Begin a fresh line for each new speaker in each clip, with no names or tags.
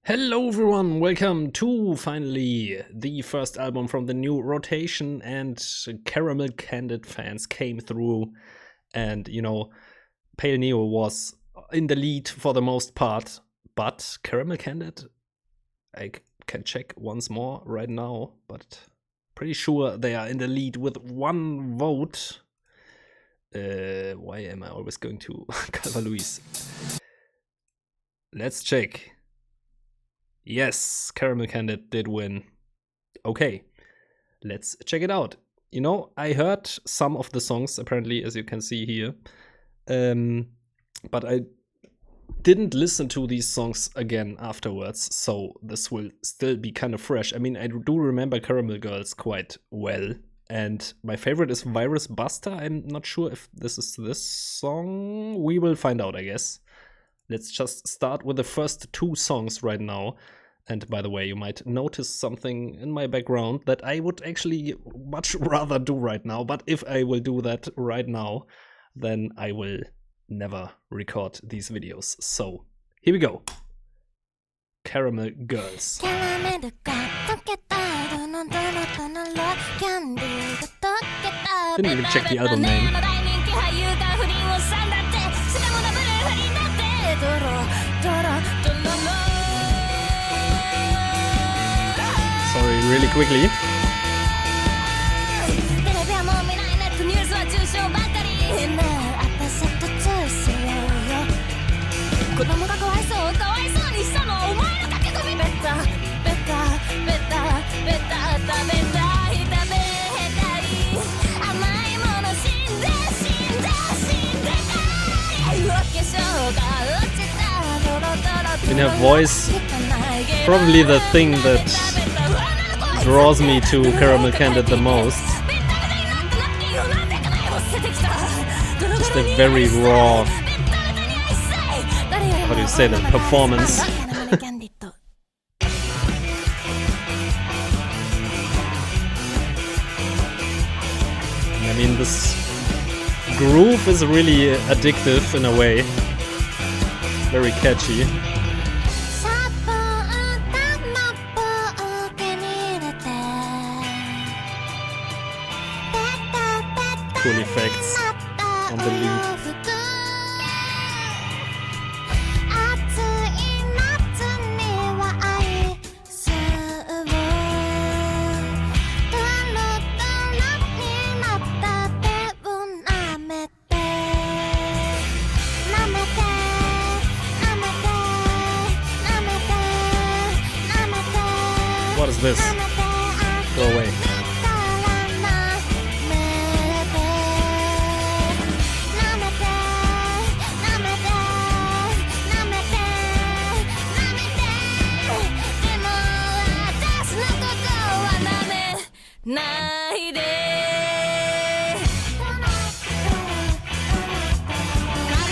Hello everyone, welcome to finally the first album from the new rotation, and Caramel CANDiD fans came through, and Pale Neo was in the lead for the most part, but Caramel CANDiD, I can check once more right now, but pretty sure they are in the lead with one vote. Why am I always going to Calva Luis? Let's check. Yes, Caramel CANDiD did win. Okay, let's check it out. I heard some of the songs, apparently, as you can see here. But I didn't listen to these songs again afterwards, so this will still be kind of fresh. I mean, I do remember Caramel Girls quite well, and my favorite is Virus Buster. I'm not sure if this is this song. We will find out, I guess. Let's just start with the first two songs right now. And by the way, you might notice something in my background that I would actually much rather do right now. But if I will do that right now, then I will never record these videos. So here we go. Caramel Girls. Didn't even check the album name. Sorry, really quickly. In her voice, probably the thing that draws me to Caramel CANDiD the most. Just a very raw, how do you say that, performance. I mean, this groove is really addictive in a way. Very catchy. Cool effects on the lead. What is this? Go away.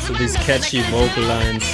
So these catchy vocal lines.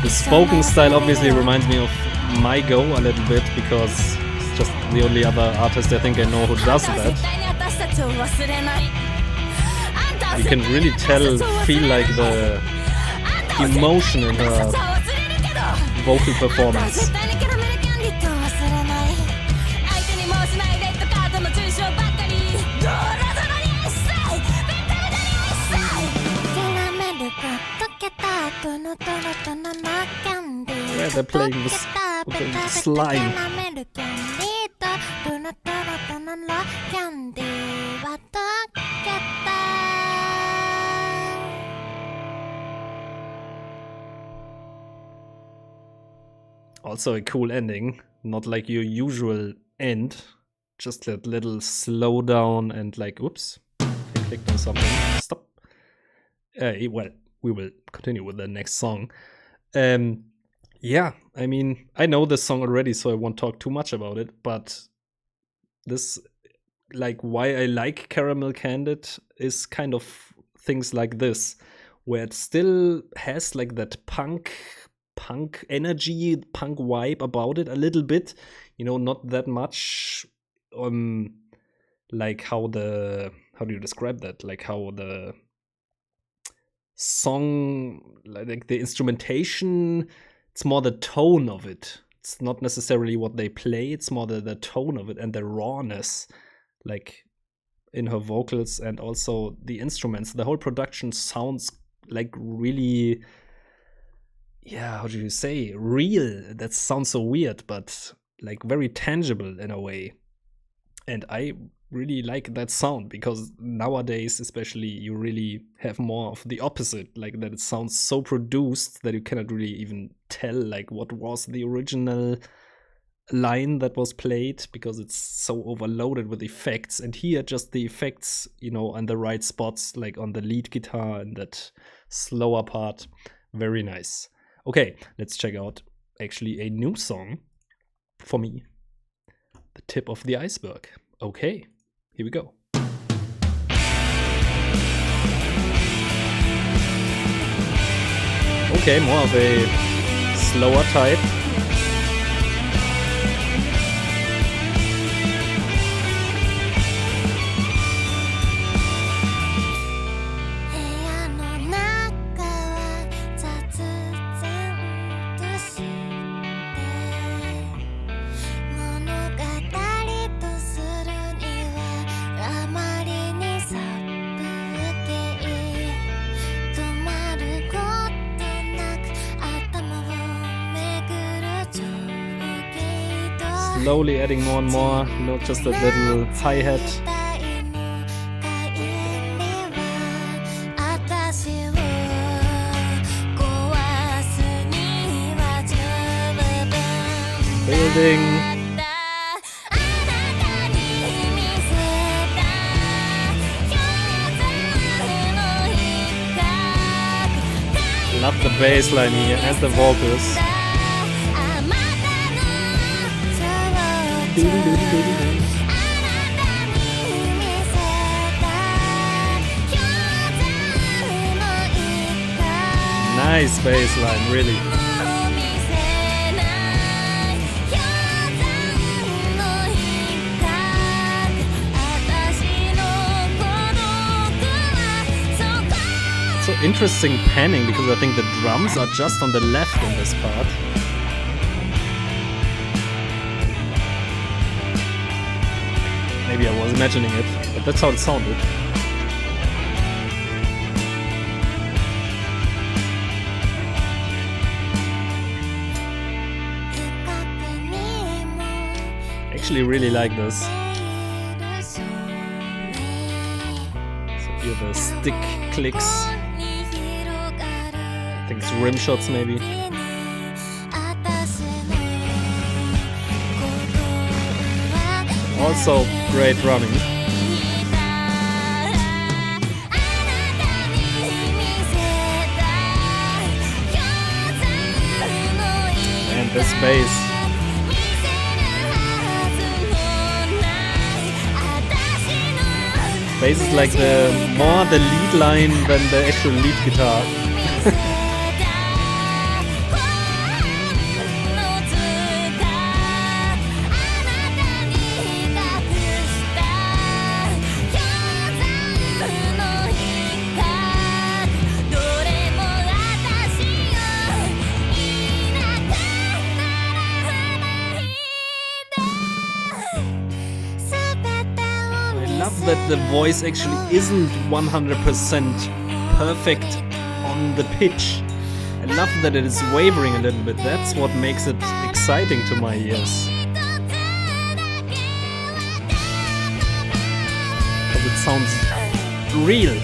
The spoken style obviously reminds me of My Go a little bit, because it's just the only other artist I think I know who does that. You can really feel like the emotion in her vocal performance. Yeah, they're playing with the slime. Also a cool ending, not like your usual end, just that little slow down and like, oops, I clicked on something, stop. Well, we will continue with the next song. Yeah, I mean, I know this song already, so I won't talk too much about it, but this, like, why I like Caramel Candid is kind of things like this, where it still has like that punk energy, punk vibe about it a little bit, you know, not that much like how do you describe that, like how the song, like the instrumentation, it's more the tone of it. It's not necessarily what they play, it's more the tone of it and the rawness, like in her vocals and also the instruments. The whole production sounds like really, yeah, how do you say, real. That sounds so weird, but like very tangible in a way. And I really like that sound, because nowadays especially you really have more of the opposite, like that it sounds so produced that you cannot really even tell like what was the original line that was played, because it's so overloaded with effects. And here just the effects, you know, on the right spots, like on the lead guitar and that slower part. Very nice. Okay, let's check out actually a new song for me, The Tip of the Iceberg. Okay, here we go. Okay, more of a slower type. Slowly adding more and more, you know, just that little hi-hat. Building. Love the bass line here and the vocals. Nice bass line, really. So interesting panning, because I think the drums are just on the left in this part. Maybe I was imagining it, but that's how it sounded. Actually really like this. So here the stick clicks. I think it's rim shots maybe. Also great drumming. And this bass. Bass is like more the lead line than the actual lead guitar. That the voice actually isn't 100% perfect on the pitch. I love that it is wavering a little bit. That's what makes it exciting to my ears. Because it sounds real.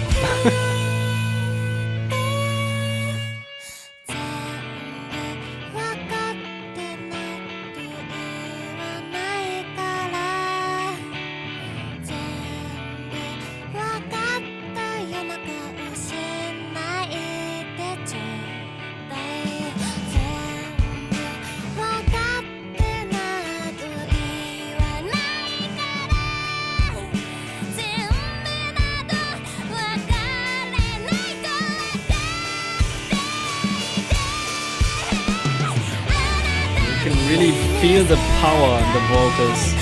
really feel the power in the vocals.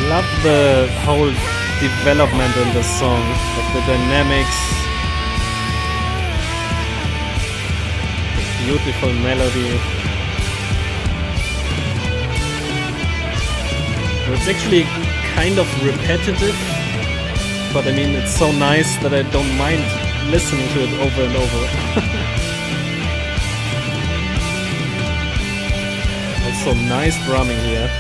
Love the whole development in the song, like the dynamics, the beautiful melody. It's actually kind of repetitive, but I mean it's so nice that I don't mind listening to it over and over. Also nice drumming here.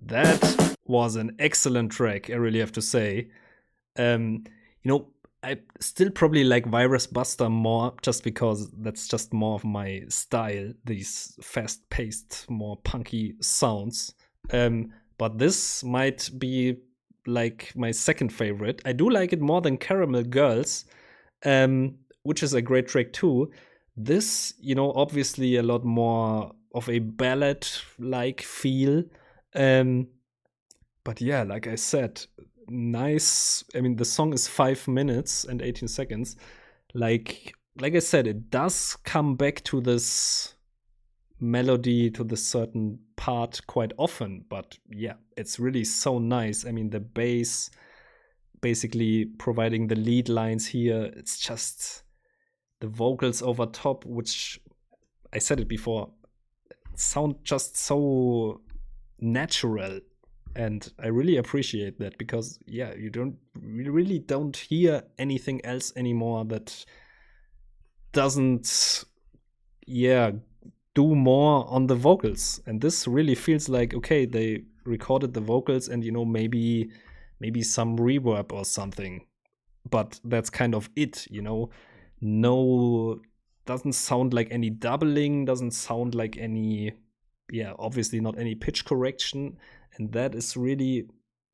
That was an excellent track, I really have to say. You know, I still probably like Virus Buster more, just because that's just more of my style, these fast-paced, more punky sounds. But this might be like my second favorite. I do like it more than Caramel Girls, which is a great track too. This, you know, obviously a lot more of a ballad-like feel. But yeah, like I said, nice. I mean, the song is 5 minutes and 18 seconds. Like I said, it does come back to this melody, to this certain part quite often. But yeah, it's really so nice. I mean, the bass basically providing the lead lines here. It's just the vocals over top, which I said it before, sound just so natural, and I really appreciate that, because yeah, you really don't hear anything else anymore that doesn't do more on the vocals. And this really feels like, okay, they recorded the vocals and, you know, maybe some reverb or something, but that's kind of it, you know. No, doesn't sound like any doubling, doesn't sound like any, obviously not any pitch correction. And that is really,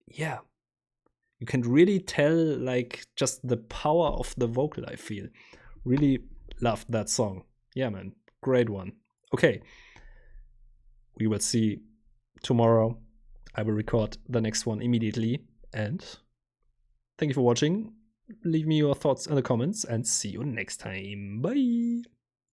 you can really tell, like, just the power of the vocal, I feel. Really loved that song. Yeah, man, great one. Okay, we will see tomorrow. I will record the next one immediately. And thank you for watching. Leave me your thoughts in the comments and see you next time. Bye!